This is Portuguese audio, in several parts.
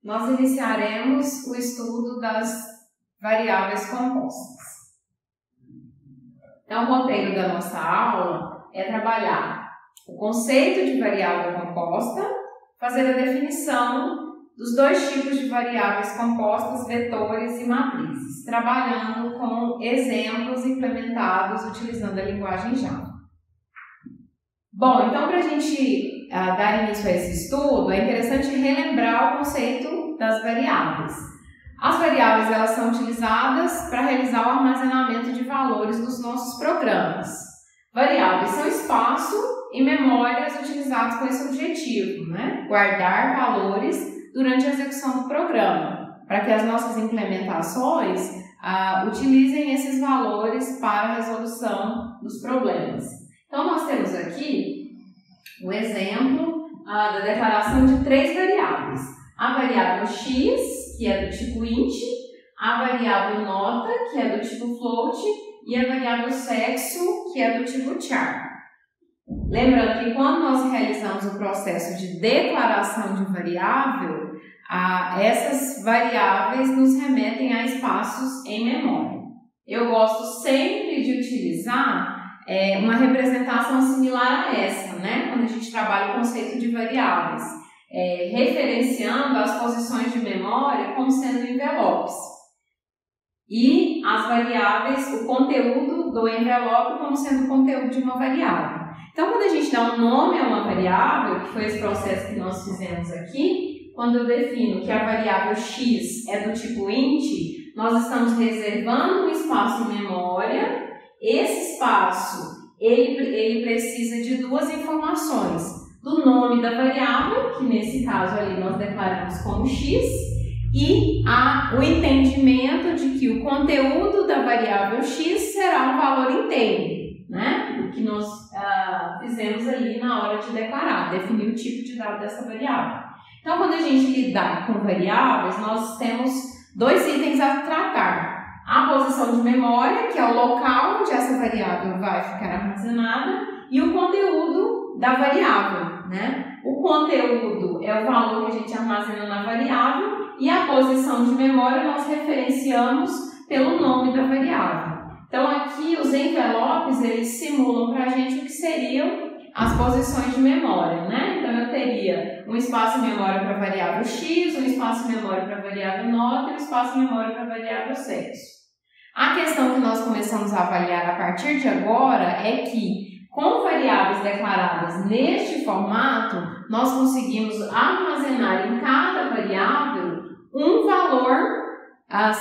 nós iniciaremos o estudo das variáveis compostas. Então, o roteiro da nossa aula é trabalhar o conceito de variável composta, fazer a definição dos dois tipos de variáveis compostas, vetores e matrizes, trabalhando com exemplos implementados utilizando a linguagem Java. Bom, então para a gente dar início a esse estudo, é interessante relembrar o conceito das variáveis. As variáveis elas são utilizadas para realizar o armazenamento de valores dos nossos programas. Variáveis são espaço e memórias utilizados com esse objetivo, né? Guardar valores durante a execução do programa, para que as nossas implementações utilizem esses valores para a resolução dos problemas. Então, nós temos aqui o exemplo da declaração de três variáveis. A variável x, que é do tipo int, a variável nota, que é do tipo float, e a variável sexo, que é do tipo char. Lembrando que quando nós realizamos o processo de declaração de variável, essas variáveis nos remetem a espaços em memória. Eu gosto sempre de utilizar uma representação similar a essa, né? Quando a gente trabalha o conceito de variáveis, referenciando as posições de memória como sendo envelopes. E as variáveis, o conteúdo do envelope como sendo o conteúdo de uma variável. Então, quando a gente dá um nome a uma variável, que foi esse processo que nós fizemos aqui, quando eu defino que a variável x é do tipo int, nós estamos reservando um espaço em memória. Esse espaço, ele precisa de duas informações. Do nome da variável, que nesse caso ali nós declaramos como x, e o entendimento de que o conteúdo da variável x será um valor inteiro, né? O que nós fizemos ali na hora de declarar, definir o tipo de dado dessa variável. Então, quando a gente lidar com variáveis, nós temos dois itens a tratar. A posição de memória, que é o local onde essa variável vai ficar armazenada, e o conteúdo da variável, né? O conteúdo é o valor que a gente armazena na variável, e a posição de memória nós referenciamos pelo nome da variável. Então, aqui os envelopes, eles simulam para a gente o que seriam as posições de memória, né? Então, eu teria um espaço em memória para a variável x, um espaço em memória para a variável nota e um espaço em memória para a variável sexo. A questão que nós começamos a avaliar a partir de agora é que, com variáveis declaradas neste formato, nós conseguimos armazenar em cada variável um valor,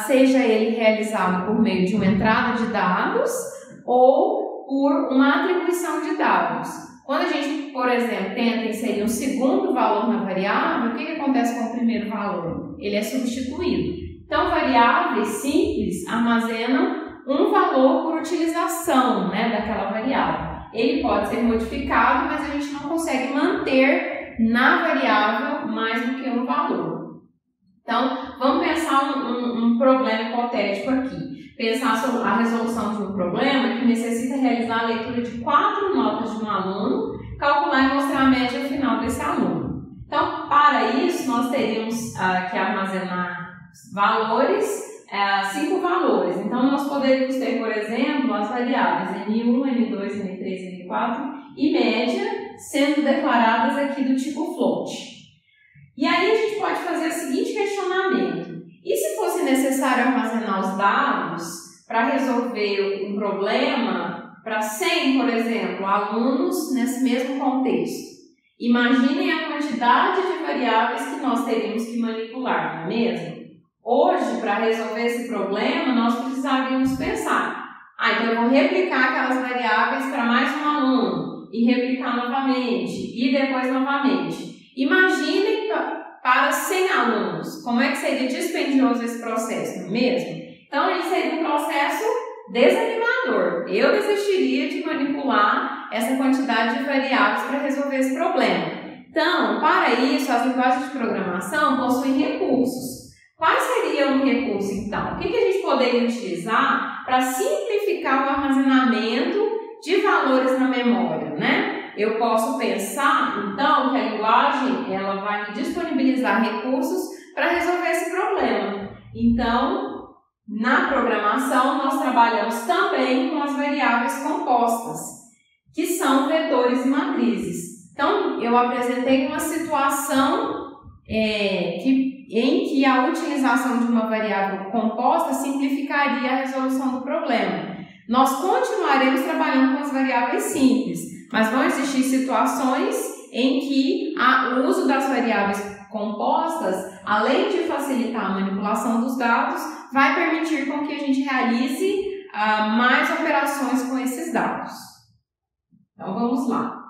seja ele realizado por meio de uma entrada de dados ou por uma atribuição de dados. Quando a gente, por exemplo, tenta inserir um segundo valor na variável, o que acontece com o primeiro valor? Ele é substituído. Então, variáveis simples armazenam um valor por utilização, né, daquela variável. Ele pode ser modificado, mas a gente não consegue manter na variável mais do que um valor. Então, vamos pensar um problema hipotético aqui. Pensar sobre a resolução de um problema que necessita realizar a leitura de 4 notas de um aluno, calcular e mostrar a média final desse aluno. Então, para isso, nós teríamos que armazenar valores, 5 valores. Então, nós poderíamos ter, por exemplo, as variáveis N1, N2, N3, N4 e média sendo declaradas aqui do tipo float. E aí a gente pode fazer o seguinte questionamento: e se fosse necessário armazenar os dados para resolver um problema para 100, por exemplo, alunos nesse mesmo contexto? Imaginem a quantidade de variáveis que nós teríamos que manipular, não é mesmo? Hoje, para resolver esse problema, nós precisaríamos pensar: então eu vou replicar aquelas variáveis para mais um aluno e replicar novamente e depois novamente. Imaginem para 100 alunos, como é que seria dispendioso esse processo, não é mesmo? Então, ele seria um processo desanimador. Eu desistiria de manipular essa quantidade de variáveis para resolver esse problema. Então, para isso, as linguagens de programação possuem recursos. Quais seriam um recurso, então? O que a gente poderia utilizar para simplificar o armazenamento de valores na memória, né? Eu posso pensar, então, que a linguagem ela vai me disponibilizar recursos para resolver esse problema. Então, na programação, nós trabalhamos também com as variáveis compostas, que são vetores e matrizes. Então, eu apresentei uma situação em que a utilização de uma variável composta simplificaria a resolução do problema. Nós continuaremos trabalhando com as variáveis simples, mas vão existir situações em que o uso das variáveis compostas, além de facilitar a manipulação dos dados, vai permitir com que a gente realize mais operações com esses dados. Então, vamos lá.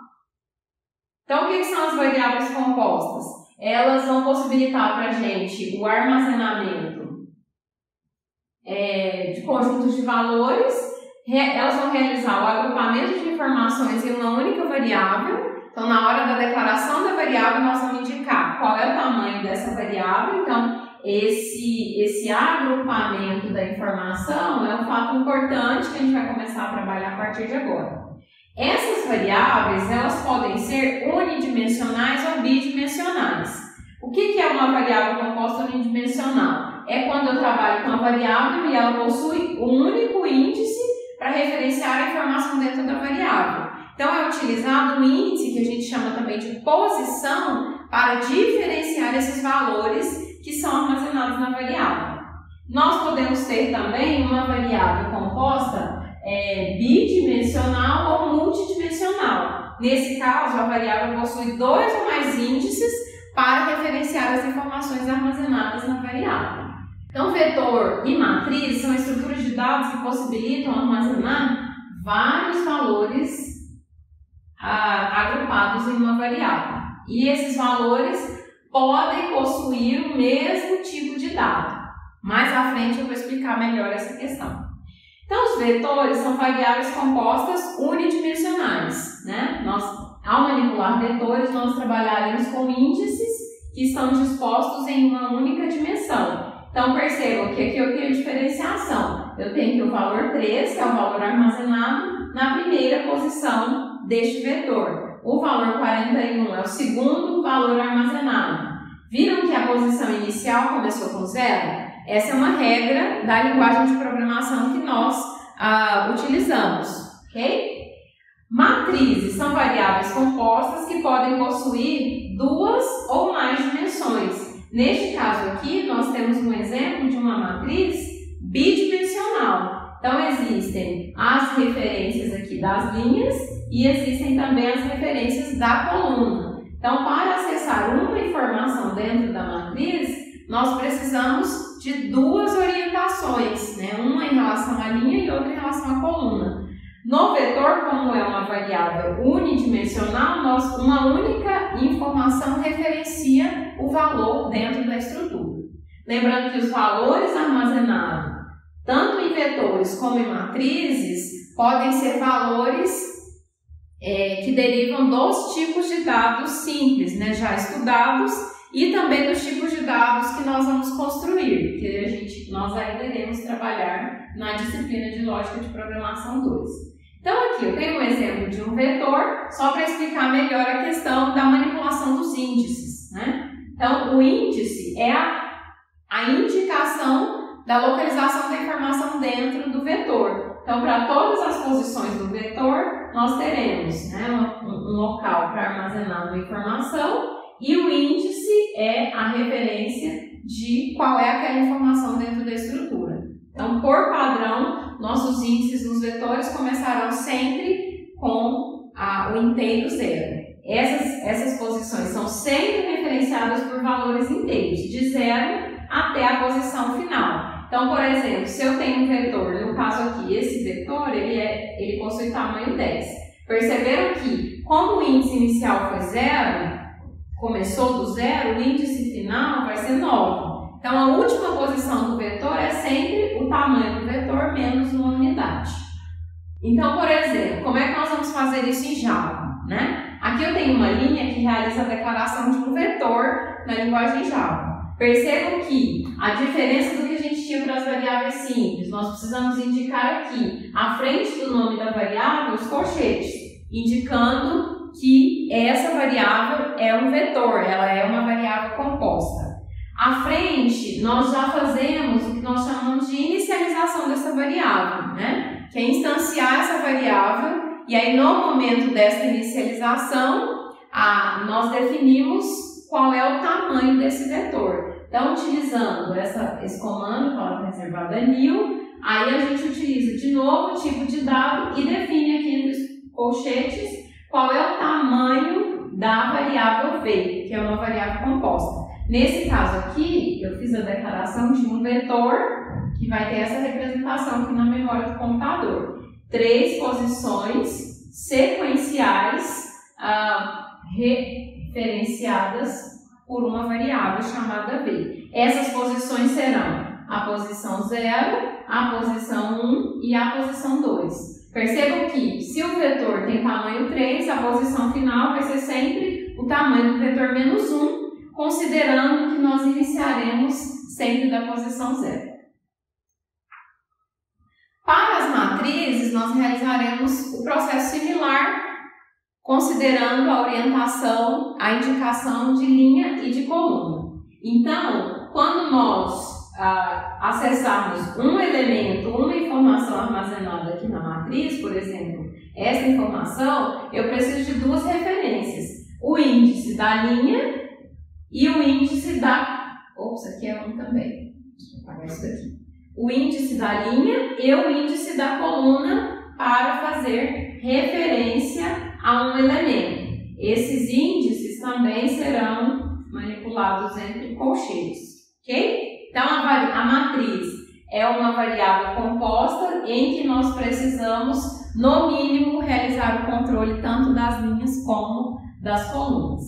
Então, o que são as variáveis compostas? Elas vão possibilitar para a gente o armazenamento de conjuntos de valores, elas vão realizar o agrupamento de informações em uma única variável. Então, na hora da declaração da variável, nós vamos indicar qual é o tamanho dessa variável. Então, esse agrupamento da informação é um fato importante que a gente vai começar a trabalhar a partir de agora. Essas variáveis, elas podem ser unidimensionais ou bidimensionais. O que é uma variável composta unidimensional? É quando eu trabalho com uma variável e ela possui um único índice para referenciar a informação dentro da variável. Então, é utilizado um índice que a gente chama também de posição para diferenciar esses valores que são armazenados na variável. Nós podemos ter também uma variável composta bidimensional ou multidimensional. Nesse caso, a variável possui 2 ou mais índices para referenciar as informações armazenadas na variável. Então, vetor e matriz são estruturas de dados que possibilitam armazenar vários valores agrupados em uma variável. E esses valores podem possuir o mesmo tipo de dado. Mais à frente eu vou explicar melhor essa questão. Então, os vetores são variáveis compostas unidimensionais, né? Ao manipular vetores, nós trabalharemos com índices que estão dispostos em uma única dimensão. Então, percebam que aqui eu tenho diferenciação. Eu tenho aqui o valor 3, que é o valor armazenado na primeira posição deste vetor. O valor 41 é o segundo valor armazenado. Viram que a posição inicial começou com 0? Essa é uma regra da linguagem de programação que nós utilizamos, ok? Matrizes são variáveis compostas que podem possuir 2 ou mais dimensões. Neste caso aqui, nós temos um exemplo de uma matriz bidimensional. Então, existem as referências aqui das linhas e existem também as referências da coluna. Então, para acessar uma informação dentro da matriz, nós precisamos de 2 orientações, né? Uma em relação à linha e outra em relação à coluna. No vetor, como é uma variável unidimensional, uma única informação referencia o valor dentro da estrutura. Lembrando que os valores armazenados, tanto em vetores como em matrizes, podem ser valores que derivam dos tipos de dados simples, né, já estudados, e também dos tipos de dados que nós vamos construir, que nós ainda iremos trabalhar na disciplina de Lógica de Programação 2. Então, aqui eu tenho um exemplo de um vetor, só para explicar melhor a questão da manipulação dos índices, né? Então, o índice é a indicação da localização da informação dentro do vetor. Então, para todas as posições do vetor, nós teremos, né, um local para armazenar uma informação, e o índice é a referência de qual é aquela informação dentro da estrutura. Então, por padrão, nossos índices nos vetores começarão sempre com o inteiro 0. Essas posições são sempre referenciadas por valores inteiros, de 0 até a posição final. Então, por exemplo, se eu tenho um vetor, no caso aqui, esse vetor, ele possui tamanho 10. Perceberam que, como o índice inicial foi 0, começou do 0, o índice final vai ser 9. Então, a última posição do vetor é sempre o tamanho do vetor menos uma unidade. Então, por exemplo, como é que nós vamos fazer isso em Java, né? Aqui eu tenho uma linha que realiza a declaração de um vetor na linguagem Java. Percebam que a diferença do que a gente tinha para as variáveis simples, nós precisamos indicar aqui, à frente do nome da variável, os colchetes, indicando que essa variável é um vetor, ela é uma variável composta. À frente, nós já fazemos o que nós chamamos de inicialização dessa variável, né? Que é instanciar essa variável, e aí no momento dessa inicialização, nós definimos qual é o tamanho desse vetor. Então, utilizando esse comando, palavra reservada new, aí a gente utiliza de novo o tipo de dado e define aqui entre os colchetes qual é o tamanho da variável v, que é uma variável composta. Nesse caso aqui, eu fiz a declaração de um vetor que vai ter essa representação aqui na memória do computador. 3 posições sequenciais referenciadas por uma variável chamada v. Essas posições serão a posição 0, a posição 1 e a posição 2. Percebam que, se o vetor tem tamanho 3, a posição final vai ser sempre o tamanho do vetor menos 1, considerando que nós iniciaremos sempre da posição 0. Para as matrizes, nós realizaremos o processo similar, considerando a orientação, a indicação de linha e de coluna. Então, quando nós acessarmos um elemento, uma informação armazenada aqui na matriz, por exemplo, essa informação, eu preciso de 2 referências. O índice da linha e o índice da... Ops, aqui é 1 também. Deixa eu apagar isso daqui. O índice da linha e o índice da coluna para fazer referência a um elemento. Esses índices também serão manipulados entre colchetes, ok? Então, a matriz é uma variável composta em que nós precisamos, no mínimo, realizar o controle tanto das linhas como das colunas.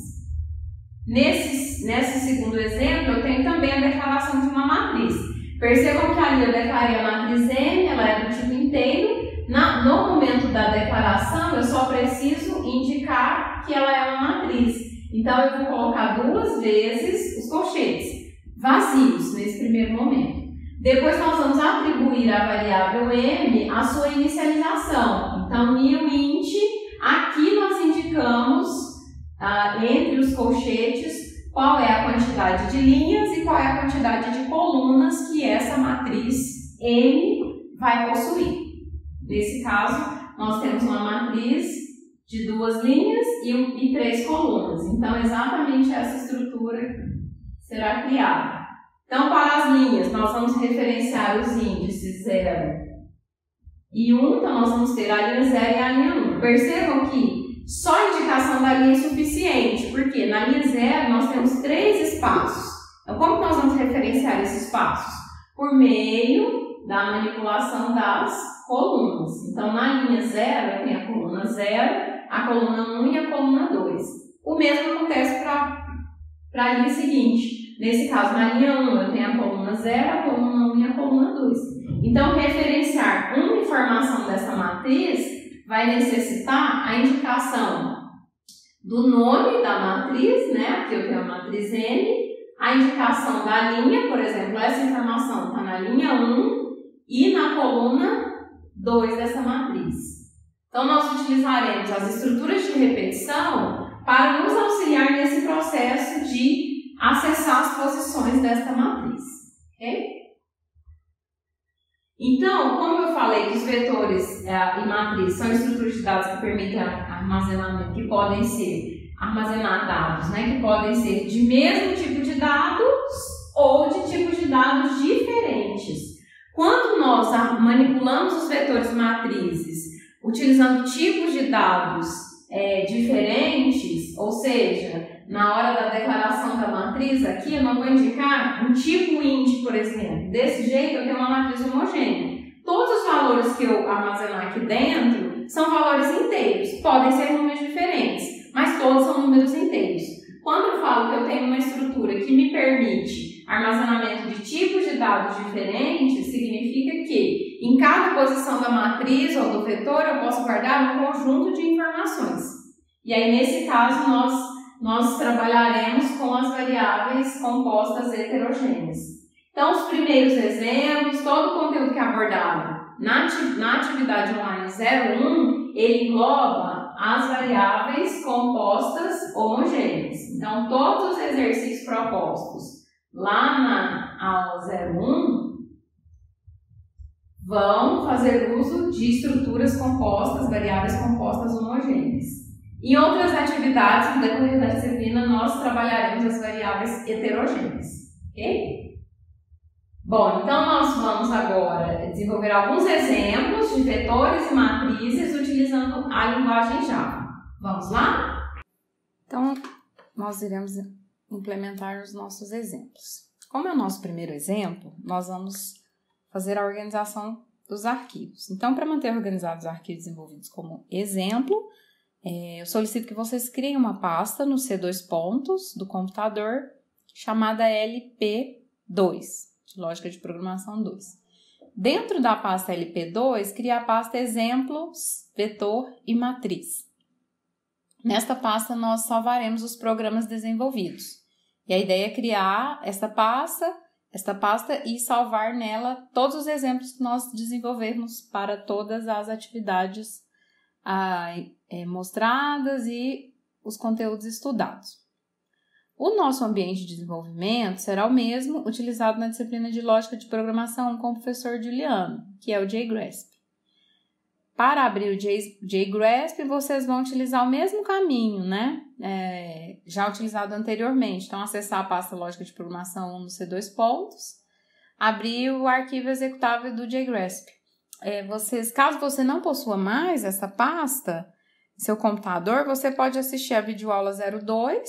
Nesse segundo exemplo, eu tenho também a declaração de uma matriz. Percebam que ali eu declarei a matriz M, ela é do tipo inteiro. No momento da declaração, eu só preciso indicar que ela é uma matriz. Então, eu vou colocar 2 vezes os colchetes vazios nesse primeiro momento. Depois, nós vamos atribuir à variável M a sua inicialização. Então, new int, aqui nós indicamos entre os colchetes qual é a quantidade de linhas e qual é a quantidade de colunas que essa matriz M vai possuir. Nesse caso, nós temos uma matriz de 2 linhas e 3 colunas. Então, exatamente essa estrutura será criada. Então, para as linhas, nós vamos referenciar os índices 0 e 1. Então, nós vamos ter a linha 0 e a linha 1. Percebam que só a indicação da linha é suficiente, porque na linha 0 nós temos 3 espaços. Então, como nós vamos referenciar esses espaços? Por meio da manipulação das colunas. Então, na linha 0, eu tenho a coluna 0, a coluna 1 e a coluna 2. O mesmo acontece para a linha seguinte. Nesse caso, na linha 1, eu tenho a coluna 0, a coluna 1 e a coluna 2. Então, referenciar uma informação dessa matriz vai necessitar a indicação do nome da matriz, né? Aqui eu tenho a matriz M, a indicação da linha, por exemplo, essa informação está na linha 1 e na coluna 2 dessa matriz. Então, nós utilizaremos as estruturas de repetição para nos auxiliar nesse processo de acessar as posições desta matriz, ok? Então, como eu falei que os vetores e matriz são estruturas de dados que permitem armazenamento, que podem ser armazenar dados, né, que podem ser de mesmo tipo de dados ou de tipos de dados diferentes. Quando nós manipulamos os vetores e matrizes utilizando tipos de dados diferentes, ou seja, na hora da declaração da matriz aqui, eu não vou indicar um tipo int, por exemplo. Desse jeito, eu tenho uma matriz homogênea. Todos os valores que eu armazenar aqui dentro são valores inteiros. Podem ser números diferentes, mas todos são números inteiros. Quando eu falo que eu tenho uma estrutura que me permite armazenamento de tipos de dados diferentes, significa que em cada posição da matriz ou do vetor eu posso guardar um conjunto de informações. E aí, nesse caso, nós trabalharemos com as variáveis compostas heterogêneas. Então, os primeiros exemplos, todo o conteúdo que é abordado na atividade online 01, ele engloba as variáveis compostas homogêneas. Então, todos os exercícios propostos lá na aula 01 vão fazer uso de estruturas compostas, variáveis compostas homogêneas. Em outras atividades, no decorrer da disciplina, nós trabalharemos as variáveis heterogêneas, ok? Bom, então nós vamos agora desenvolver alguns exemplos de vetores e matrizes utilizando a linguagem Java. Vamos lá? Então, nós iremos implementar os nossos exemplos. Como é o nosso primeiro exemplo, nós vamos fazer a organização dos arquivos. Então, para manter organizados os arquivos desenvolvidos como exemplo, eu solicito que vocês criem uma pasta no C2 pontos do computador chamada LP2, de Lógica de Programação 2. Dentro da pasta LP2, crie a pasta Exemplos, Vetor e Matriz. Nesta pasta, nós salvaremos os programas desenvolvidos. E a ideia é criar esta pasta e salvar nela todos os exemplos que nós desenvolvemos para todas as atividades mostradas e os conteúdos estudados. O nosso ambiente de desenvolvimento será o mesmo utilizado na disciplina de Lógica de Programação com o professor Juliano, que é o JGRASP. Para abrir o JGRASP, vocês vão utilizar o mesmo caminho, né? Já utilizado anteriormente. Então, acessar a pasta Lógica de Programação no C2 pontos, abrir o arquivo executável do JGRASP. Caso você não possua mais essa pasta em seu computador, você pode assistir a videoaula 02,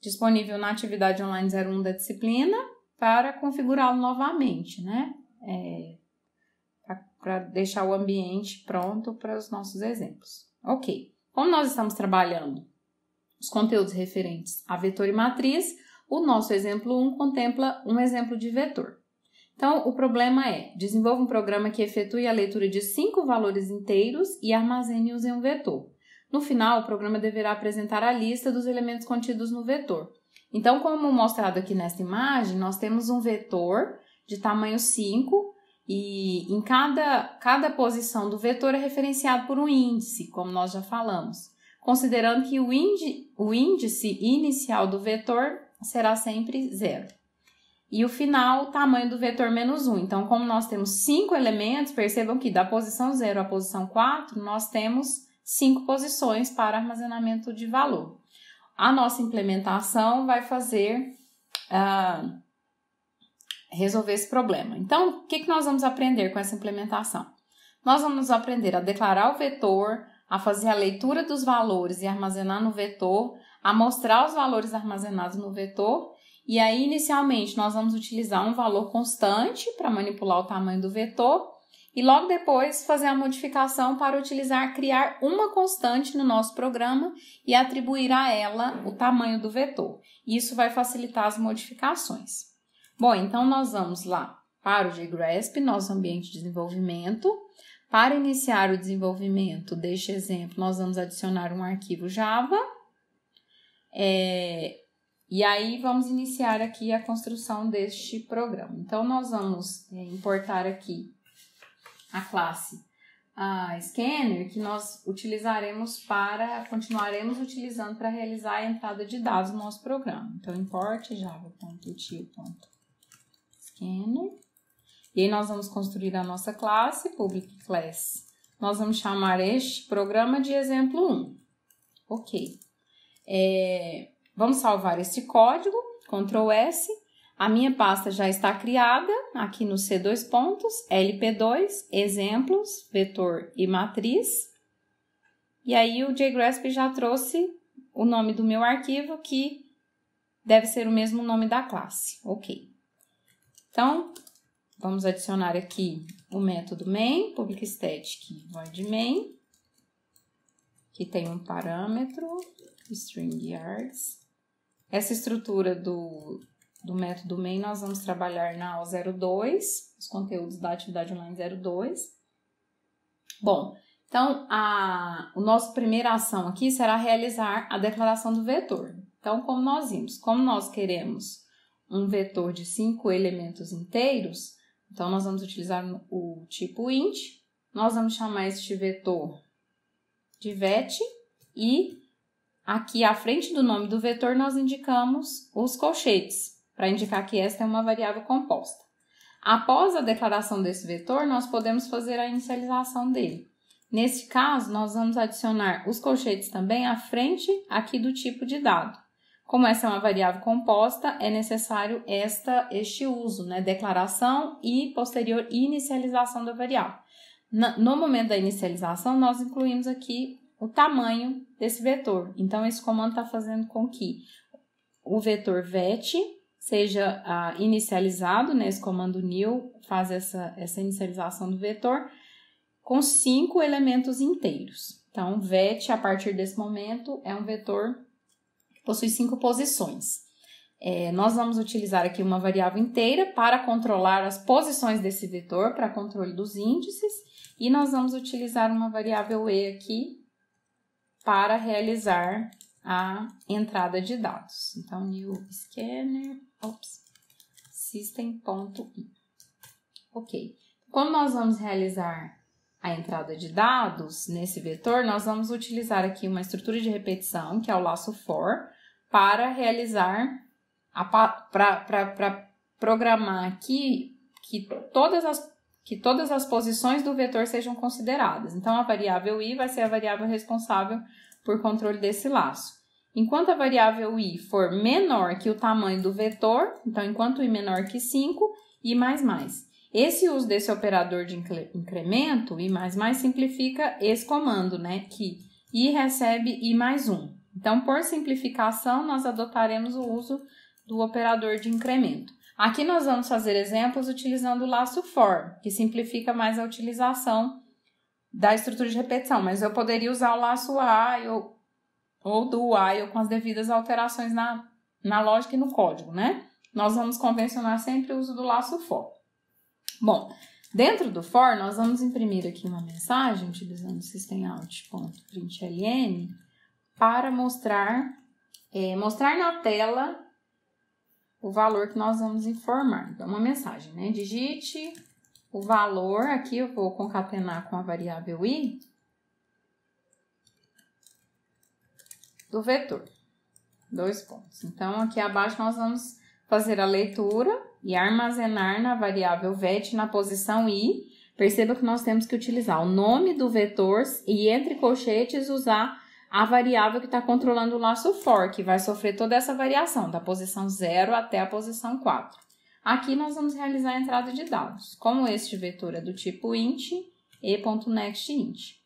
disponível na atividade online 01 da disciplina, para configurá-lo novamente, né? Para deixar o ambiente pronto para os nossos exemplos. Ok, como nós estamos trabalhando os conteúdos referentes a vetor e matriz, o nosso exemplo 1 contempla um exemplo de vetor. Então, o problema é: desenvolva um programa que efetue a leitura de 5 valores inteiros e armazene-os em um vetor. No final, o programa deverá apresentar a lista dos elementos contidos no vetor. Então, como mostrado aqui nesta imagem, nós temos um vetor de tamanho 5, e em cada posição do vetor é referenciado por um índice, como nós já falamos, considerando que o índice inicial do vetor será sempre 0. E o final, o tamanho do vetor menos 1. Então, como nós temos 5 elementos, percebam que da posição 0 à posição 4, nós temos 5 posições para armazenamento de valor. A nossa implementação vai fazer resolver esse problema. Então, o que nós vamos aprender com essa implementação? Nós vamos aprender a declarar o vetor, a fazer a leitura dos valores e armazenar no vetor, a mostrar os valores armazenados no vetor, e aí, inicialmente, nós vamos utilizar um valor constante para manipular o tamanho do vetor, e logo depois fazer a modificação para criar uma constante no nosso programa e atribuir a ela o tamanho do vetor. Isso vai facilitar as modificações. Bom, então nós vamos lá para o JGRASP, nosso ambiente de desenvolvimento. Para iniciar o desenvolvimento deste exemplo, nós vamos adicionar um arquivo Java. E aí vamos iniciar aqui a construção deste programa. Então, nós vamos importar aqui a classe Scanner, que nós continuaremos utilizando para realizar a entrada de dados no nosso programa. Então, import java.util.scanner. E aí nós vamos construir a nossa classe, public class. Nós vamos chamar este programa de exemplo 1. Ok. Vamos salvar esse código, Ctrl S. A minha pasta já está criada aqui no C2 pontos, LP2, exemplos, vetor e matriz. E aí o JGRASP já trouxe o nome do meu arquivo, que deve ser o mesmo nome da classe. Ok. Então, vamos adicionar aqui o método main, public static void main, que tem um parâmetro, string yards. Essa estrutura do método main nós vamos trabalhar na aula 02, os conteúdos da atividade online 02. Bom, então a nossa primeira ação aqui será realizar a declaração do vetor. Então, como nós queremos um vetor de 5 elementos inteiros, então nós vamos utilizar o tipo int, nós vamos chamar este vetor de vet e aqui à frente do nome do vetor nós indicamos os colchetes. para indicar que esta é uma variável composta. Após a declaração desse vetor, nós podemos fazer a inicialização dele. Nesse caso, nós vamos adicionar os colchetes também à frente aqui do tipo de dado. Como essa é uma variável composta, é necessário este uso, né? Declaração e posterior inicialização da variável. No momento da inicialização, nós incluímos aqui o tamanho desse vetor. Então, esse comando está fazendo com que o vetor vet seja inicializado, né? Esse comando new faz essa inicialização do vetor com 5 elementos inteiros. Então, vet, a partir desse momento, é um vetor que possui 5 posições. Nós vamos utilizar aqui uma variável inteira para controlar as posições desse vetor, para controle dos índices, e nós vamos utilizar uma variável e aqui para realizar a entrada de dados. Então, new scanner, system.in. Ok. Como nós vamos realizar a entrada de dados nesse vetor, nós vamos utilizar aqui uma estrutura de repetição, que é o laço for, para realizar, para programar aqui que todas as posições do vetor sejam consideradas. Então, a variável i vai ser a variável responsável por controle desse laço. Enquanto a variável i for menor que o tamanho do vetor, então, enquanto i menor que 5, i mais. Esse uso desse operador de incremento, i mais, simplifica esse comando, né? Que i recebe i mais 1. Então, por simplificação, nós adotaremos o uso do operador de incremento. Aqui nós vamos fazer exemplos utilizando o laço for, que simplifica mais a utilização da estrutura de repetição, mas eu poderia usar o laço while ou do while com as devidas alterações na lógica e no código, né? Nós vamos convencionar sempre o uso do laço for. Bom, dentro do for, nós vamos imprimir aqui uma mensagem utilizando o systemout.println para mostrar na tela o valor que nós vamos informar. Então, uma mensagem, né? Digite o valor, aqui eu vou concatenar com a variável i, do vetor. 2 pontos. Então, aqui abaixo nós vamos fazer a leitura e armazenar na variável vet na posição i. Perceba que nós temos que utilizar o nome do vetor e entre colchetes usar a variável que está controlando o laço for, que vai sofrer toda essa variação, da posição 0 até a posição 4. Aqui nós vamos realizar a entrada de dados. Como este vetor é do tipo int, e.nextInt.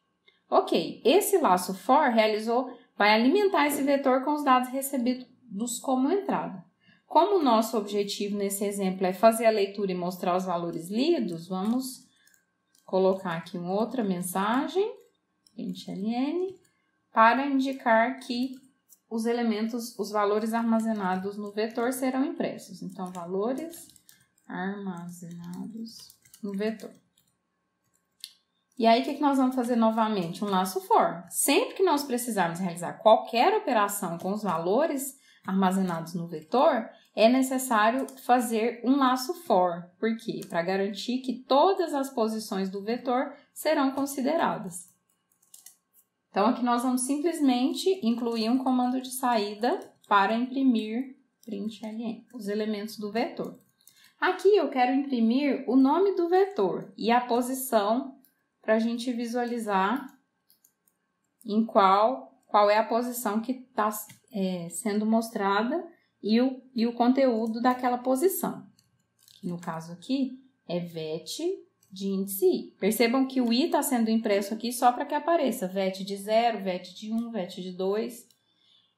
Ok, esse laço for vai alimentar esse vetor com os dados recebidos como entrada. Como o nosso objetivo nesse exemplo é fazer a leitura e mostrar os valores lidos, vamos colocar aqui uma outra mensagem, println, para indicar que os valores armazenados no vetor serão impressos. Então, valores armazenados no vetor. E aí, o que nós vamos fazer novamente? Um laço for. Sempre que nós precisarmos realizar qualquer operação com os valores armazenados no vetor, é necessário fazer um laço for. Por quê? Para garantir que todas as posições do vetor serão consideradas. Então, aqui nós vamos simplesmente incluir um comando de saída para imprimir println, os elementos do vetor. Aqui eu quero imprimir o nome do vetor e a posição para a gente visualizar em qual é a posição que está sendo mostrada e o conteúdo daquela posição. No caso aqui é vet de índice i. Percebam que o i está sendo impresso aqui só para que apareça vet de 0, vet de 1, vet de 2.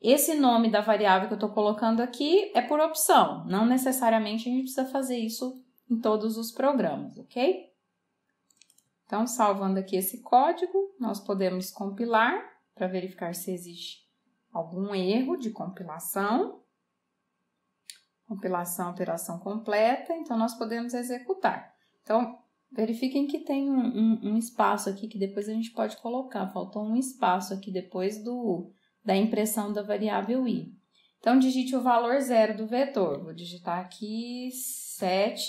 Esse nome da variável que eu estou colocando aqui é por opção. Não necessariamente a gente precisa fazer isso em todos os programas, ok? Então, salvando aqui esse código, nós podemos compilar para verificar se existe algum erro de compilação. Compilação, operação completa. Então, nós podemos executar. Então, verifiquem que tem um espaço aqui que depois a gente pode colocar. Faltou um espaço aqui depois da impressão da variável i. Então, digite o valor 0 do vetor. Vou digitar aqui 7.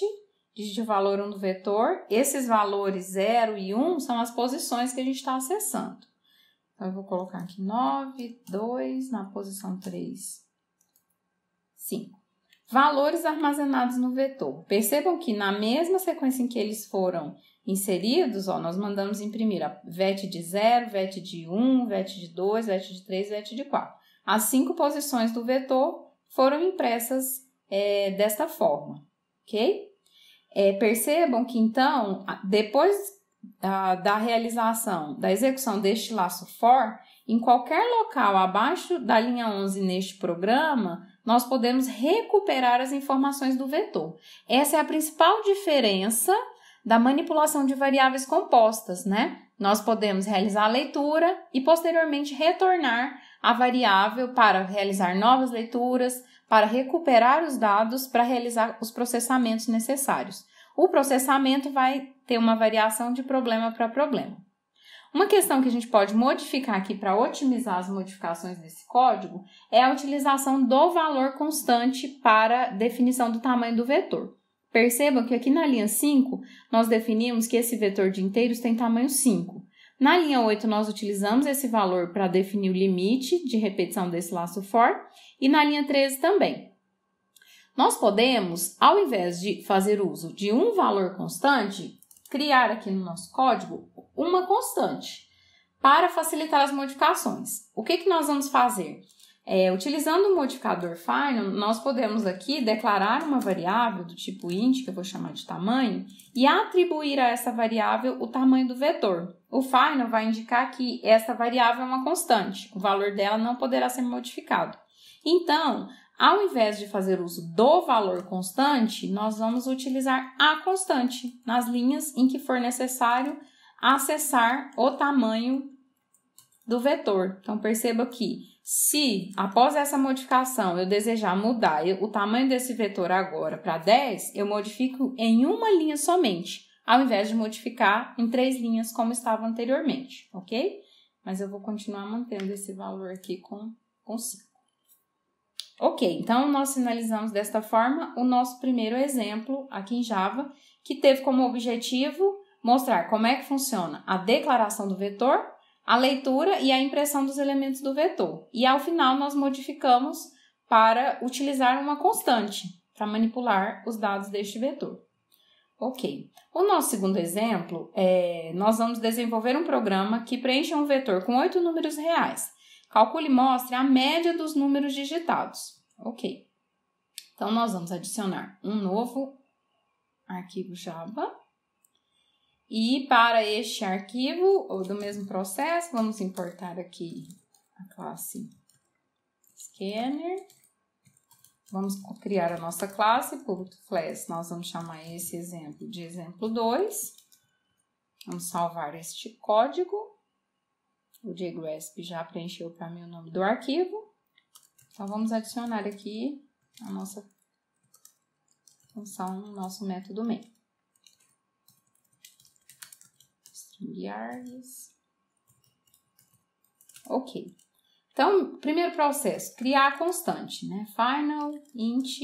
Digite o valor 1 do vetor. Esses valores 0 e 1 são as posições que a gente está acessando. Então, eu vou colocar aqui 9, 2, na posição 3, 5. Valores armazenados no vetor. Percebam que na mesma sequência em que eles foram inseridos, ó, nós mandamos imprimir a VET de 0, VET de 1, VET de 2, VET de 3, VET de 4. As 5 posições do vetor foram impressas desta forma, ok? Percebam que, então, depois da realização, da execução deste laço for, em qualquer local abaixo da linha 11 neste programa, nós podemos recuperar as informações do vetor. Essa é a principal diferença da manipulação de variáveis compostas, né? Nós podemos realizar a leitura e, posteriormente, retornar a variável para realizar novas leituras, para recuperar os dados, para realizar os processamentos necessários. O processamento vai ter uma variação de problema para problema. Uma questão que a gente pode modificar aqui para otimizar as modificações desse código é a utilização do valor constante para definição do tamanho do vetor. Percebam que aqui na linha 5, nós definimos que esse vetor de inteiros tem tamanho 5. Na linha 8, nós utilizamos esse valor para definir o limite de repetição desse laço for, e na linha 13 também. Nós podemos, ao invés de fazer uso de um valor constante, criar aqui no nosso código uma constante para facilitar as modificações. O que nós vamos fazer? Utilizando o modificador final, nós podemos aqui declarar uma variável do tipo int, que eu vou chamar de tamanho, e atribuir a essa variável o tamanho do vetor. O final vai indicar que essa variável é uma constante, o valor dela não poderá ser modificado. Então, ao invés de fazer uso do valor constante, nós vamos utilizar a constante nas linhas em que for necessário acessar o tamanho do vetor. Então, perceba que se, após essa modificação, eu desejar mudar o tamanho desse vetor agora para 10, eu modifico em uma linha somente, ao invés de modificar em 3 linhas como estava anteriormente, ok? Mas eu vou continuar mantendo esse valor aqui com 5. Ok, então nós finalizamos desta forma o nosso primeiro exemplo aqui em Java, que teve como objetivo mostrar como é que funciona a declaração do vetor, a leitura e a impressão dos elementos do vetor. E ao final nós modificamos para utilizar uma constante para manipular os dados deste vetor. Ok, o nosso segundo exemplo nós vamos desenvolver um programa que preencha um vetor com 8 números reais. Calcule e mostre a média dos números digitados. Ok, então nós vamos adicionar um novo arquivo Java. E para este arquivo, ou do mesmo processo, vamos importar aqui a classe Scanner. Vamos criar a nossa classe, .class, nós vamos chamar esse exemplo de exemplo 2. Vamos salvar este código. O JGrasp já preencheu para mim o nome do arquivo. Então, vamos adicionar aqui a nossa função no nosso método main. Ok. Então, primeiro processo, criar a constante, né? Final, int,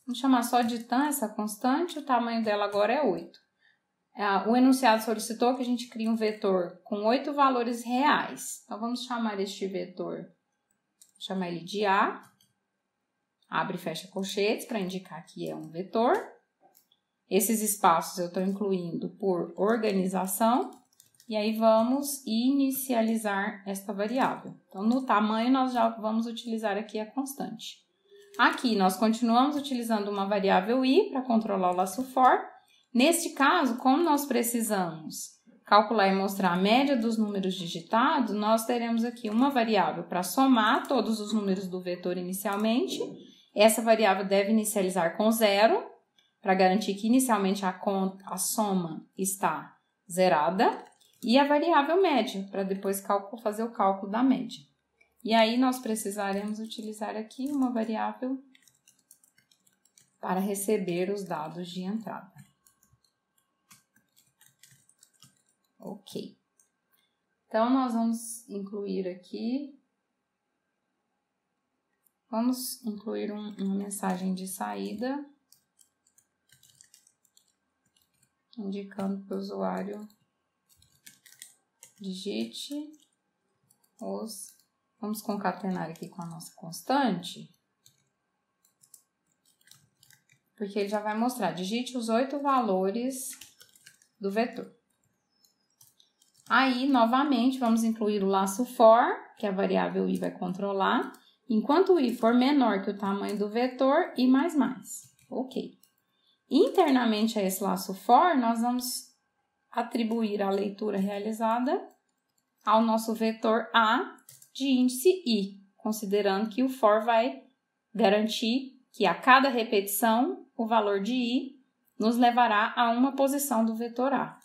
vamos chamar só de tan essa constante, o tamanho dela agora é 8. O enunciado solicitou que a gente crie um vetor com 8 valores reais. Então, vamos chamar este vetor, chamar ele de A, abre e fecha colchetes para indicar que é um vetor. Esses espaços eu estou incluindo por organização. E aí, vamos inicializar esta variável. Então, no tamanho, nós já vamos utilizar aqui a constante. Aqui, nós continuamos utilizando uma variável i para controlar o laço for. Neste caso, como nós precisamos calcular e mostrar a média dos números digitados, nós teremos aqui uma variável para somar todos os números do vetor inicialmente. Essa variável deve inicializar com 0, para garantir que inicialmente a soma está zerada. E a variável média, para depois fazer o cálculo da média. E aí, nós precisaremos utilizar aqui uma variável para receber os dados de entrada. Ok. Então, nós vamos incluir aqui, vamos incluir uma mensagem de saída, indicando para o usuário digite vamos concatenar aqui com a nossa constante porque ele já vai mostrar. Digite os 8 valores do vetor. Aí, novamente, vamos incluir o laço for, que a variável i vai controlar, enquanto o i for menor que o tamanho do vetor, i mais mais. Ok. Internamente a esse laço for, nós vamos atribuir a leitura realizada ao nosso vetor A de índice i, considerando que o for vai garantir que a cada repetição o valor de i nos levará a uma posição do vetor A.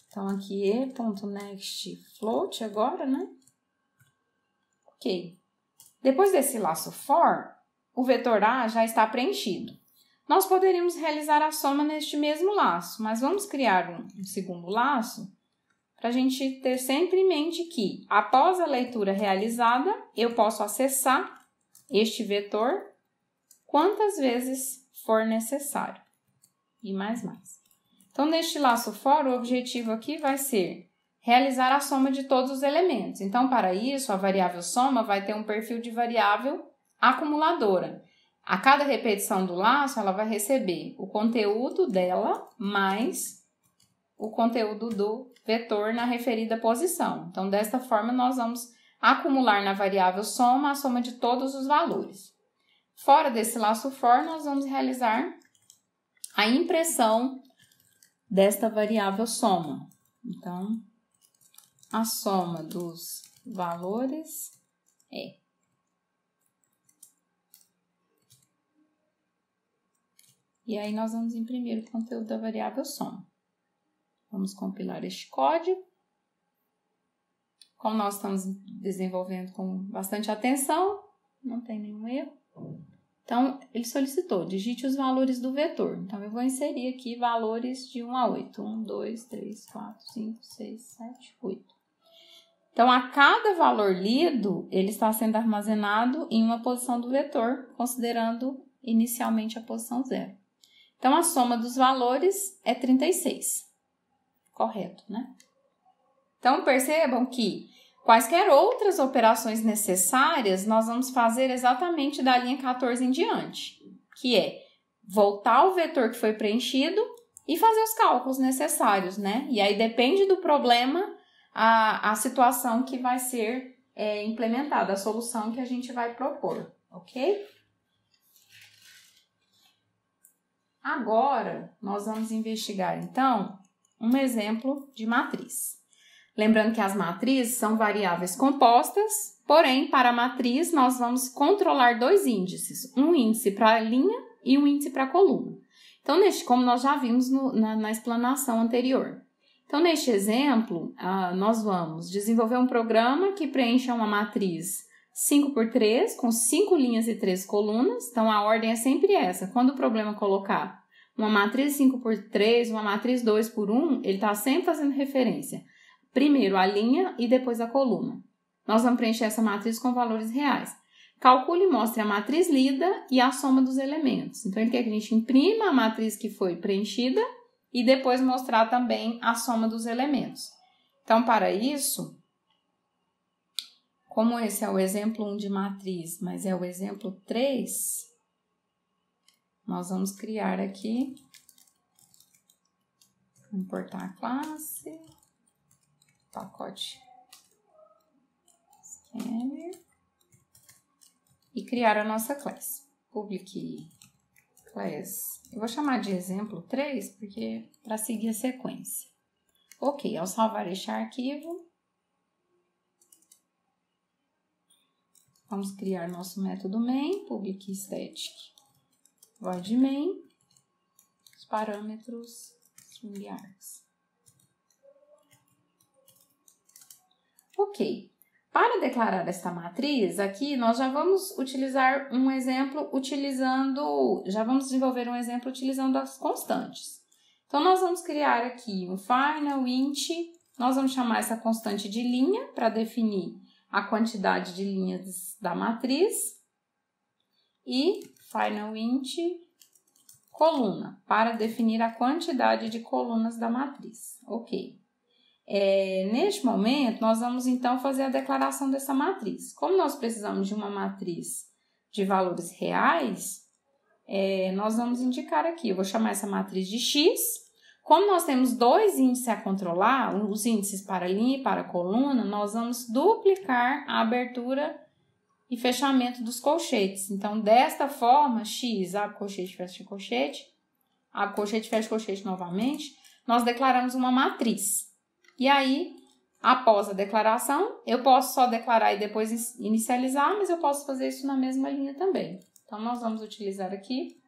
Então, aqui é .nextFloat agora, né? Ok. Depois desse laço for, o vetor A já está preenchido. Nós poderíamos realizar a soma neste mesmo laço, mas vamos criar um segundo laço para a gente ter sempre em mente que, após a leitura realizada, eu posso acessar este vetor quantas vezes for necessário. E mais. Então, neste laço for, o objetivo aqui vai ser realizar a soma de todos os elementos. Então, para isso, a variável soma vai ter um perfil de variável acumuladora. A cada repetição do laço, ela vai receber o conteúdo dela mais o conteúdo do vetor na referida posição. Então, desta forma, nós vamos acumular na variável soma a soma de todos os valores. Fora desse laço for, nós vamos realizar a impressão desta variável soma. Então, a soma dos valores é. E aí, nós vamos imprimir o conteúdo da variável soma. Vamos compilar este código. Como nós estamos desenvolvendo com bastante atenção, não tem nenhum erro. Então, ele solicitou, digite os valores do vetor. Então, eu vou inserir aqui valores de 1 a 8. 1, 2, 3, 4, 5, 6, 7, 8. Então, a cada valor lido, ele está sendo armazenado em uma posição do vetor, considerando inicialmente a posição 0. Então, a soma dos valores é 36. Correto, né? Então, percebam que quaisquer outras operações necessárias, nós vamos fazer exatamente da linha 14 em diante, que é voltar ao vetor que foi preenchido e fazer os cálculos necessários, né? E aí depende do problema a situação que vai ser implementada, a solução que a gente vai propor, ok? Agora, nós vamos investigar, então, um exemplo de matriz. Lembrando que as matrizes são variáveis compostas, porém, para a matriz, nós vamos controlar 2 índices. Um índice para a linha e um índice para a coluna. Então, como nós já vimos na explanação anterior. Então, neste exemplo, nós vamos desenvolver um programa que preencha uma matriz 5x3, com 5 linhas e 3 colunas. Então, a ordem é sempre essa. Quando o problema colocar uma matriz 5x3, uma matriz 2x1, ele está sempre fazendo referência. Primeiro a linha e depois a coluna. Nós vamos preencher essa matriz com valores reais. Calcule e mostre a matriz lida e a soma dos elementos. Então, ele quer que a gente imprima a matriz que foi preenchida e depois mostrar também a soma dos elementos. Então, para isso, como esse é o exemplo 1 de matriz, mas é o exemplo 3, nós vamos criar aqui, importar a classe, pacote scanner e criar a nossa classe. Public class, eu vou chamar de exemplo 3, porque para seguir a sequência. Ok, ao salvar este arquivo, vamos criar nosso método main, public static void main, os parâmetros string args. Ok, para declarar esta matriz, aqui nós já vamos utilizar um exemplo desenvolver um exemplo utilizando as constantes. Então, nós vamos criar aqui um final int, nós vamos chamar essa constante de linha para definir a quantidade de linhas da matriz e final int coluna para definir a quantidade de colunas da matriz. Ok. Neste momento, nós vamos então fazer a declaração dessa matriz. Como nós precisamos de uma matriz de valores reais, nós vamos indicar aqui, eu vou chamar essa matriz de X. Como nós temos dois índices a controlar, os índices para linha e para coluna, nós vamos duplicar a abertura e fechamento dos colchetes. Então, desta forma, X, abre colchete, fecha colchete, abre colchete, fecha colchete novamente, nós declaramos uma matriz. E aí, após a declaração, eu posso só declarar e depois inicializar, mas eu posso fazer isso na mesma linha também. Então, nós vamos utilizar aqui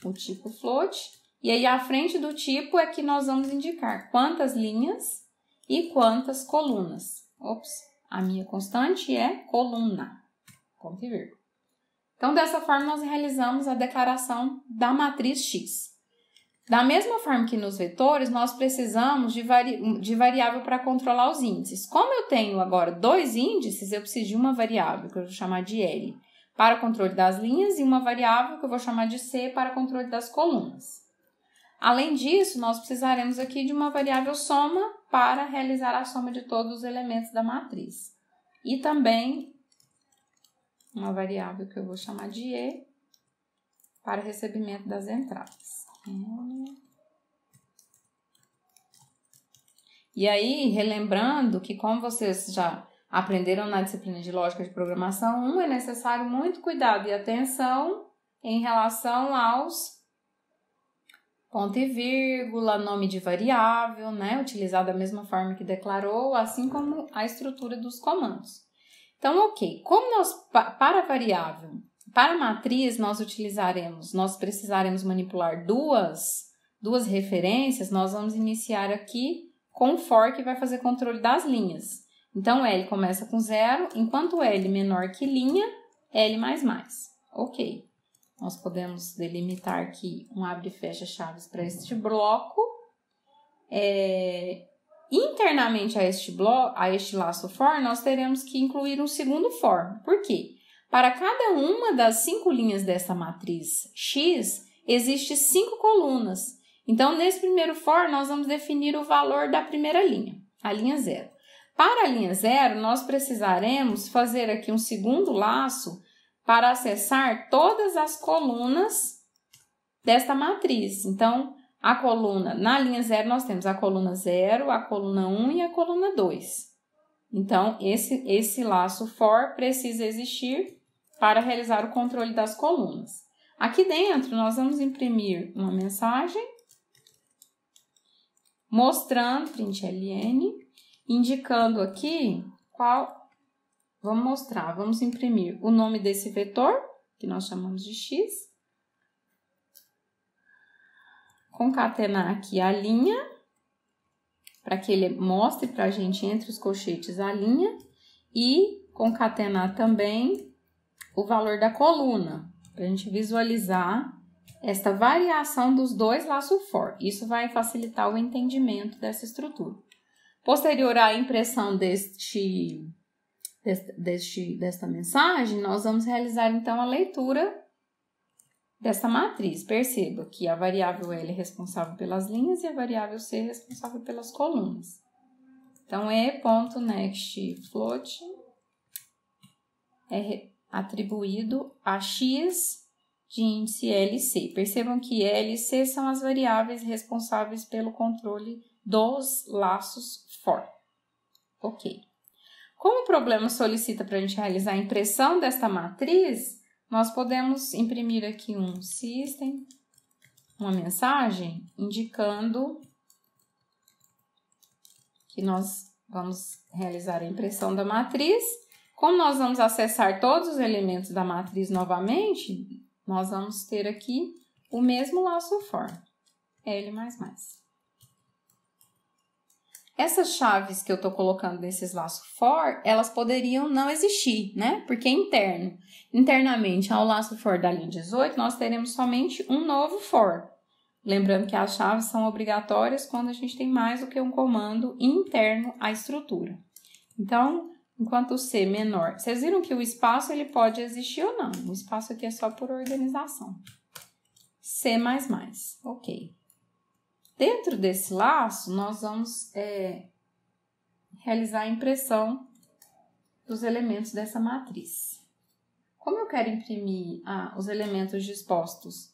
o tipo float. E aí, à frente do tipo é que nós vamos indicar quantas linhas e quantas colunas. A minha constante é coluna. Ponto e vírgula. Então, dessa forma, nós realizamos a declaração da matriz X. Da mesma forma que nos vetores, nós precisamos de variável para controlar os índices. Como eu tenho agora dois índices, eu preciso de uma variável, que eu vou chamar de L, para controle das linhas, e uma variável que eu vou chamar de C para controle das colunas. Além disso, nós precisaremos aqui de uma variável soma para realizar a soma de todos os elementos da matriz. E também uma variável que eu vou chamar de E para recebimento das entradas. E aí, relembrando que como vocês já aprenderam na disciplina de lógica de programação 1, é necessário muito cuidado e atenção em relação aos ponto e vírgula, nome de variável, né? Utilizar da mesma forma que declarou, assim como a estrutura dos comandos. Então, ok. Como nós, para variável, para matriz, nós precisaremos manipular duas referências, nós vamos iniciar aqui com o for, que vai fazer controle das linhas. Então, L começa com 0, enquanto L menor que linha, L++. Ok. Nós podemos delimitar aqui um abre e fecha chaves para este bloco. Internamente a este laço for, nós teremos que incluir um segundo for. Por quê? Para cada uma das 5 linhas dessa matriz X, existe 5 colunas. Então, nesse primeiro for, nós vamos definir o valor da primeira linha, a linha 0. Para a linha 0, nós precisaremos fazer aqui um segundo laço para acessar todas as colunas desta matriz. Então, a coluna, na linha 0, nós temos a coluna 0, a coluna 1 e a coluna 2. Então, esse laço for precisa existir para realizar o controle das colunas. Aqui dentro, nós vamos imprimir uma mensagem mostrando, println, indicando aqui vamos imprimir o nome desse vetor, que nós chamamos de X, concatenar aqui a linha, para que ele mostre para a gente entre os colchetes a linha, e concatenar também o valor da coluna, para a gente visualizar esta variação dos dois laços for. Isso vai facilitar o entendimento dessa estrutura. Posterior à impressão desta mensagem, nós vamos realizar então a leitura desta matriz. Perceba que a variável L é responsável pelas linhas e a variável C é responsável pelas colunas. Então, e.nextFloat é atribuído a X de índice L e C. Percebam que L e C são as variáveis responsáveis pelo controle dos laços for. Ok. Como o problema solicita para a gente realizar a impressão desta matriz, nós podemos imprimir aqui um system, uma mensagem, indicando que nós vamos realizar a impressão da matriz. Como nós vamos acessar todos os elementos da matriz novamente, nós vamos ter aqui o mesmo laço for, L++. Essas chaves que eu estou colocando nesses laços for, elas poderiam não existir, né? Porque é interno. Internamente, ao laço for da linha 18, nós teremos somente um novo for. Lembrando que as chaves são obrigatórias quando a gente tem mais do que um comando interno à estrutura. Então, enquanto o C menor... Vocês viram que o espaço ele pode existir ou não. O espaço aqui é só por organização. C++. Ok. Dentro desse laço, nós vamos realizar a impressão dos elementos dessa matriz. Como eu quero imprimir os elementos dispostos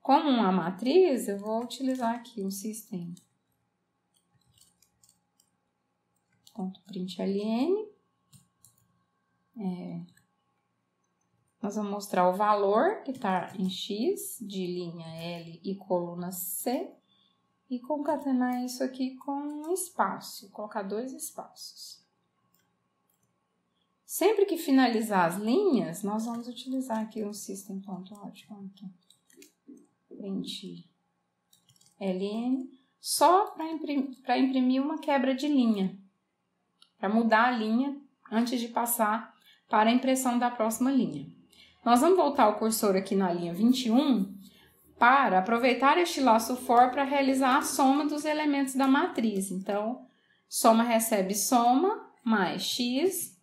como uma matriz, eu vou utilizar aqui o system.println. Nós vamos mostrar o valor que está em X, de linha L e coluna C, e concatenar isso aqui com um espaço, colocar 2 espaços. Sempre que finalizar as linhas, nós vamos utilizar aqui o system.out.println só para imprimir uma quebra de linha, para mudar a linha antes de passar para a impressão da próxima linha. Nós vamos voltar o cursor aqui na linha 21 para aproveitar este laço for para realizar a soma dos elementos da matriz. Então, soma recebe soma mais x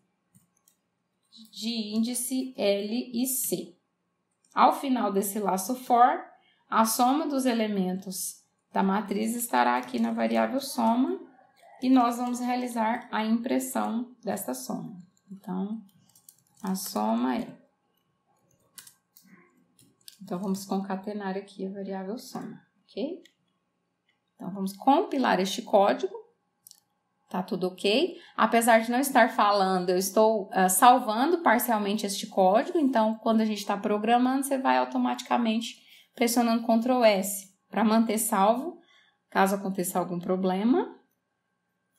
de índice L e C. Ao final desse laço for, a soma dos elementos da matriz estará aqui na variável soma e nós vamos realizar a impressão dessa soma. Então, a soma é... Então, vamos concatenar aqui a variável soma, ok? Então, vamos compilar este código. Tá tudo ok? Apesar de não estar falando, eu estou salvando parcialmente este código. Então, quando a gente está programando, você vai automaticamente pressionando Ctrl S para manter salvo, caso aconteça algum problema.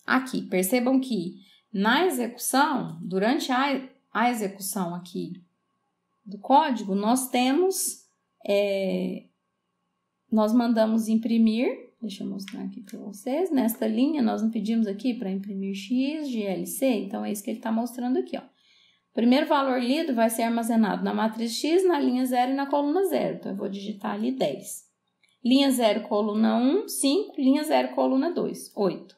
Aqui, percebam que na execução, durante a execução aqui do código, nós temos, nós mandamos imprimir. Deixa eu mostrar aqui para vocês. Nesta linha, nós não pedimos aqui para imprimir X de LC, então é isso que ele está mostrando aqui, ó. O primeiro valor lido vai ser armazenado na matriz X, na linha 0 e na coluna 0. Então, eu vou digitar ali 10. Linha 0, coluna 1, 5. Linha 0, coluna 2, 8.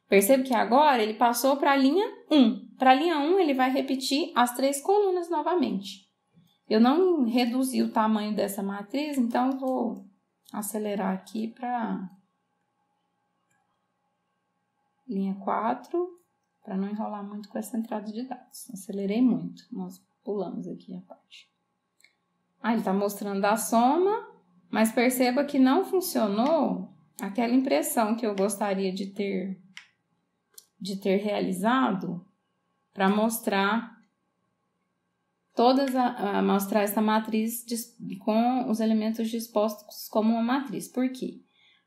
Percebe que agora ele passou para a linha 1. Para a linha 1, ele vai repetir as 3 colunas novamente. Eu não reduzi o tamanho dessa matriz, então eu vou acelerar aqui para... linha 4, para não enrolar muito com essa entrada de dados. Acelerei muito, nós pulamos aqui a parte. Ele está mostrando a soma, mas perceba que não funcionou aquela impressão que eu gostaria de ter realizado para mostrar mostrar essa matriz com os elementos dispostos como uma matriz. Por quê?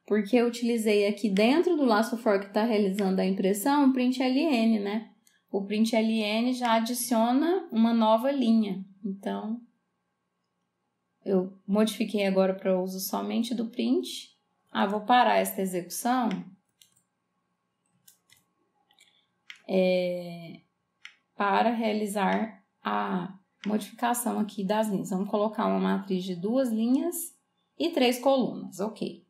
Porque eu utilizei aqui dentro do laço for que está realizando a impressão o println, né? O println já adiciona uma nova linha. Então, eu modifiquei agora para uso somente do print. Vou parar esta execução. Para realizar a modificação aqui das linhas. Vamos colocar uma matriz de 2 linhas e 3 colunas, ok.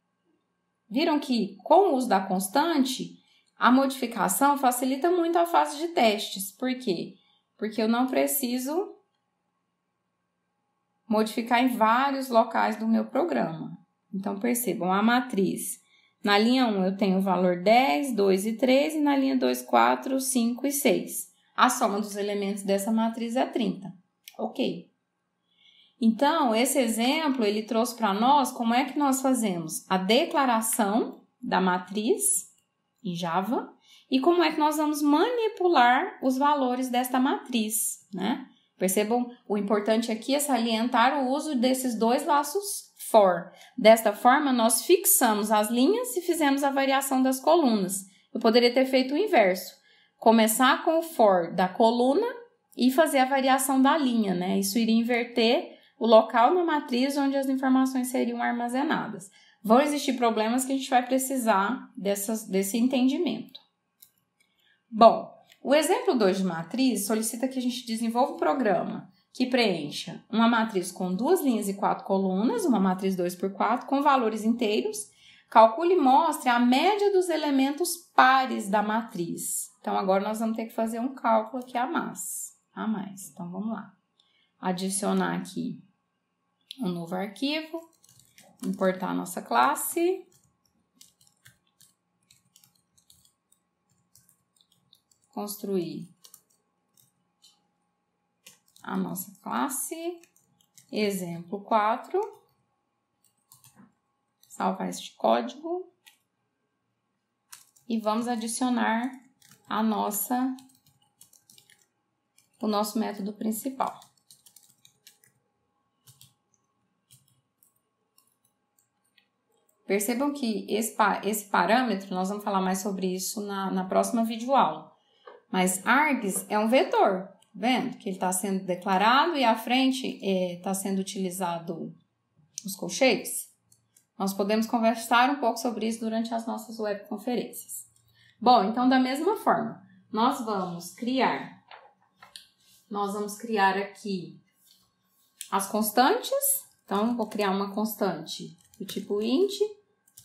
Viram que, com o uso da constante, a modificação facilita muito a fase de testes. Por quê? Porque eu não preciso modificar em vários locais do meu programa. Então, percebam, a matriz. Na linha 1, eu tenho o valor 10, 2 e 3, e na linha 2, 4, 5 e 6. A soma dos elementos dessa matriz é 30. Ok. Então, esse exemplo, ele trouxe para nós como é que nós fazemos a declaração da matriz em Java e como é que nós vamos manipular os valores desta matriz, né? Percebam, o importante aqui é salientar o uso desses 2 laços for. Desta forma, nós fixamos as linhas e fizemos a variação das colunas. Eu poderia ter feito o inverso. Começar com o for da coluna e fazer a variação da linha, né? Isso iria inverter o local na matriz onde as informações seriam armazenadas. Vão existir problemas que a gente vai precisar desse entendimento. Bom, o exemplo 2 de matriz solicita que a gente desenvolva um programa que preencha uma matriz com 2 linhas e 4 colunas, uma matriz 2x4, com valores inteiros, calcule e mostre a média dos elementos pares da matriz. Então, agora nós vamos ter que fazer um cálculo aqui a mais. Então, vamos lá. Adicionar aqui um novo arquivo, importar a nossa classe, construir a nossa classe, exemplo 4, salvar este código e vamos adicionar o nosso método principal. Percebam que esse parâmetro, nós vamos falar mais sobre isso na próxima videoaula. Mas args é um vetor, vendo? Que ele está sendo declarado e à frente está sendo utilizado os colchetes. Nós podemos conversar um pouco sobre isso durante as nossas webconferências. Bom, então da mesma forma, nós vamos criar aqui as constantes. Então, vou criar uma constante do tipo int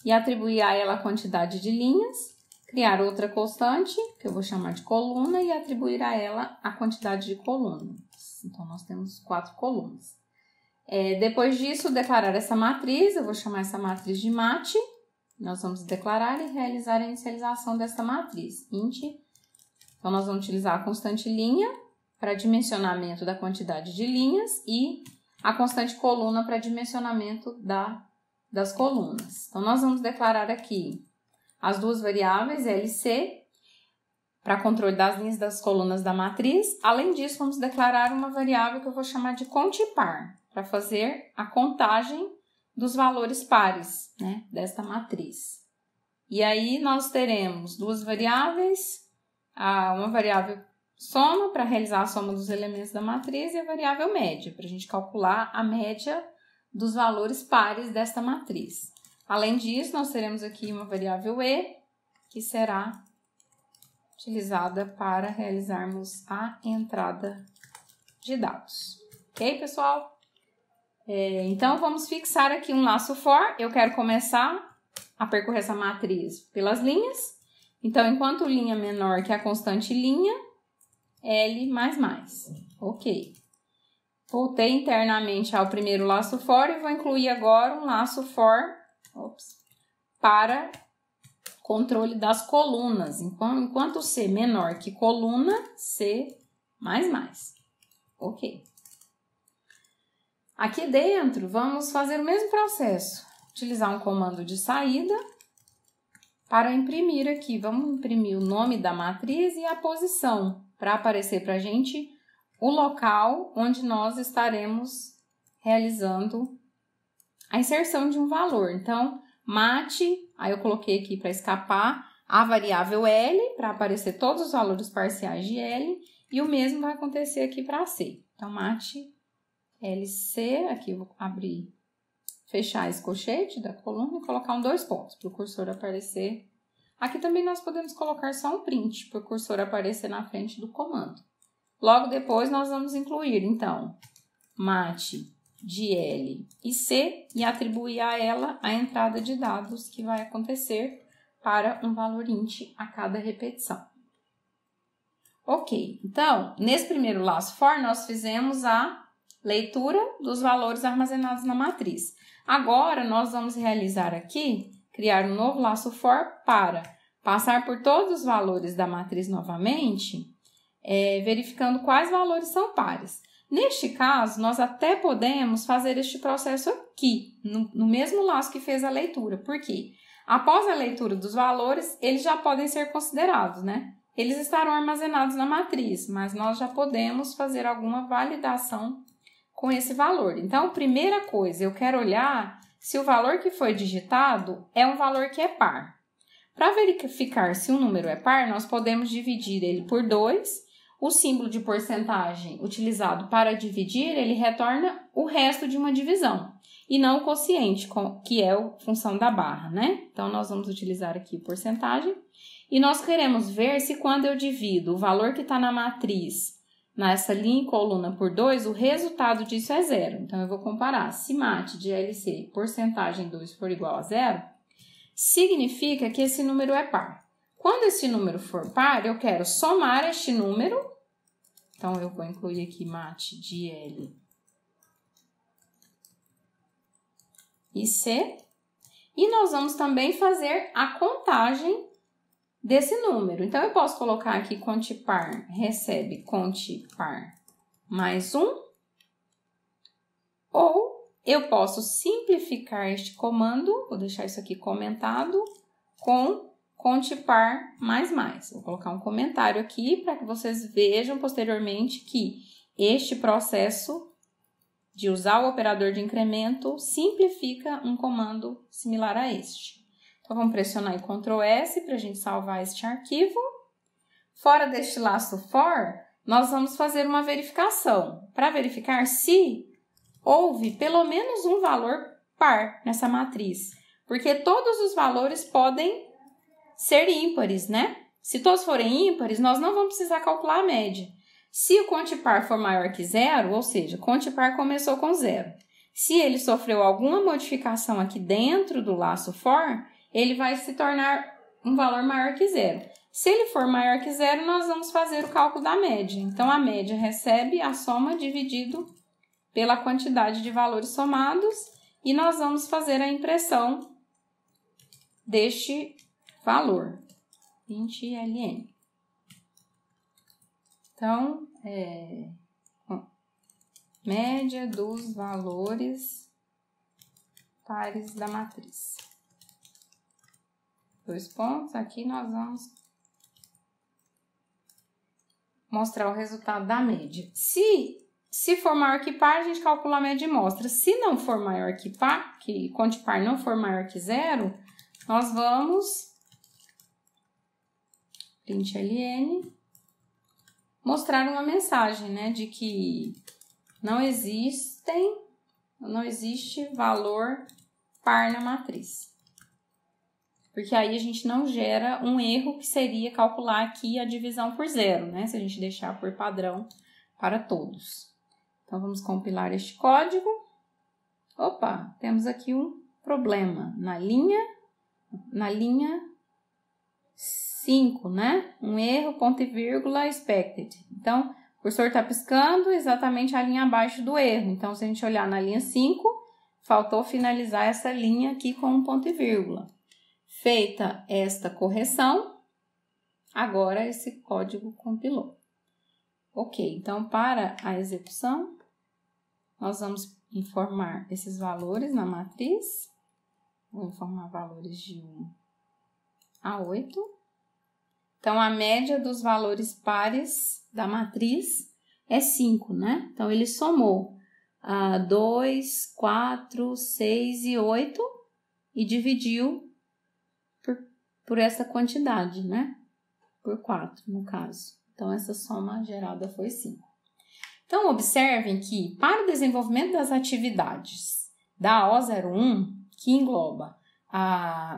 e atribuir a ela a quantidade de linhas. Criar outra constante, que eu vou chamar de coluna, e atribuir a ela a quantidade de colunas. Então, nós temos 4 colunas. Depois disso, declarar essa matriz, eu vou chamar essa matriz de mat. Nós vamos declarar e realizar a inicialização dessa matriz, int. Então, nós vamos utilizar a constante linha para dimensionamento da quantidade de linhas e a constante coluna para dimensionamento das colunas. Então, nós vamos declarar aqui as duas variáveis LC para controle das linhas das colunas da matriz. Além disso, vamos declarar uma variável que eu vou chamar de contipar, para fazer a contagem dos valores pares, né, desta matriz. E aí, nós teremos duas variáveis, uma variável soma para realizar a soma dos elementos da matriz e a variável média, para a gente calcular a média dos valores pares desta matriz. Além disso, nós teremos aqui uma variável e, que será utilizada para realizarmos a entrada de dados. Ok, pessoal? Então, vamos fixar aqui um laço for. Eu quero começar a percorrer essa matriz pelas linhas. Então, enquanto linha menor que a constante linha, L++. Ok. Voltei internamente ao primeiro laço for e vou incluir agora um laço for para controle das colunas. Enquanto C menor que coluna, C++. Ok. Aqui dentro, vamos fazer o mesmo processo. Utilizar um comando de saída para imprimir aqui. Vamos imprimir o nome da matriz e a posição, para aparecer para a gente o local onde nós estaremos realizando a inserção de um valor. Então, mat, aí eu coloquei aqui para escapar a variável L, para aparecer todos os valores parciais de L, e o mesmo vai acontecer aqui para C. Então, mat LC, aqui eu vou abrir, fechar esse colchete da coluna e colocar um 2 pontos, para o cursor aparecer. Aqui também nós podemos colocar só um print, para o cursor aparecer na frente do comando. Logo depois, nós vamos incluir, então, mat de L e C e atribuir a ela a entrada de dados que vai acontecer para um valor int a cada repetição. Ok, então, nesse primeiro laço for, nós fizemos a leitura dos valores armazenados na matriz. Agora, nós vamos realizar aqui, criar um novo laço for para passar por todos os valores da matriz novamente, verificando quais valores são pares. Neste caso, nós até podemos fazer este processo aqui, no mesmo laço que fez a leitura. Por quê? Após a leitura dos valores, eles já podem ser considerados, né? Eles estarão armazenados na matriz, mas nós já podemos fazer alguma validação com esse valor. Então, primeira coisa, eu quero olhar se o valor que foi digitado é um valor que é par. Para verificar se um número é par, nós podemos dividir ele por 2. O símbolo de porcentagem utilizado para dividir, ele retorna o resto de uma divisão, e não o quociente, que é a função da barra, né? Então, nós vamos utilizar aqui porcentagem, e nós queremos ver se quando eu divido o valor que está na matriz, nessa linha e coluna por 2, o resultado disso é 0. Então, eu vou comparar. Se mat de LC porcentagem 2 for igual a 0, significa que esse número é par. Quando esse número for par, eu quero somar este número. Então, eu vou incluir aqui mat de L e C. E nós vamos também fazer a contagem desse número. Então, eu posso colocar aqui contipar, recebe contipar mais 1. Ou eu posso simplificar este comando, vou deixar isso aqui comentado, com contipar mais. Vou colocar um comentário aqui para que vocês vejam posteriormente que este processo de usar o operador de incremento simplifica um comando similar a este. Então, vamos pressionar em Ctrl S para a gente salvar este arquivo. Fora deste laço for, nós vamos fazer uma verificação para verificar se houve pelo menos um valor par nessa matriz, porque todos os valores podem ser ímpares, né? Se todos forem ímpares, nós não vamos precisar calcular a média. Se o contipar for maior que 0, ou seja, contipar começou com 0. Se ele sofreu alguma modificação aqui dentro do laço for, ele vai se tornar um valor maior que 0. Se ele for maior que 0, nós vamos fazer o cálculo da média. Então, a média recebe a soma dividido pela quantidade de valores somados e nós vamos fazer a impressão deste valor, 20ln. Então, média dos valores pares da matriz. 2 pontos, aqui nós vamos mostrar o resultado da média. Se for maior que par, a gente calcula a média e mostra. Se não for maior que par, que contipar não for maior que 0, nós vamos println mostrar uma mensagem, né, de que não existe valor par na matriz. Porque aí a gente não gera um erro que seria calcular aqui a divisão por 0, né, se a gente deixar por padrão para todos. Então, vamos compilar este código. Opa, temos aqui um problema na linha 5, né? Um erro, ponto e vírgula, expected. Então, o cursor está piscando exatamente a linha abaixo do erro. Então, se a gente olhar na linha 5, faltou finalizar essa linha aqui com um ponto e vírgula. Feita esta correção, agora esse código compilou. Ok, então, para a execução, nós vamos informar esses valores na matriz. Vou informar valores de 1 a 8. Então, a média dos valores pares da matriz é 5, né? Então, ele somou 2, 4, 6 e 8 e dividiu por essa quantidade, né? Por 4, no caso. Então, essa soma gerada foi 5. Então, observem que, para o desenvolvimento das atividades da O01, que engloba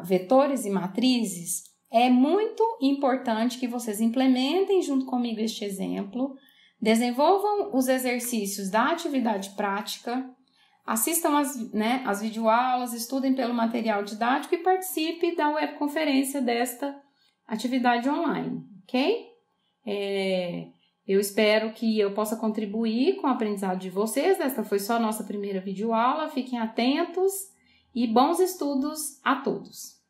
vetores e matrizes, é muito importante que vocês implementem junto comigo este exemplo, desenvolvam os exercícios da atividade prática, assistam às videoaulas, estudem pelo material didático e participe da webconferência desta atividade online, ok? Eu espero que eu possa contribuir com o aprendizado de vocês. Esta foi só a nossa primeira videoaula. Fiquem atentos e bons estudos a todos!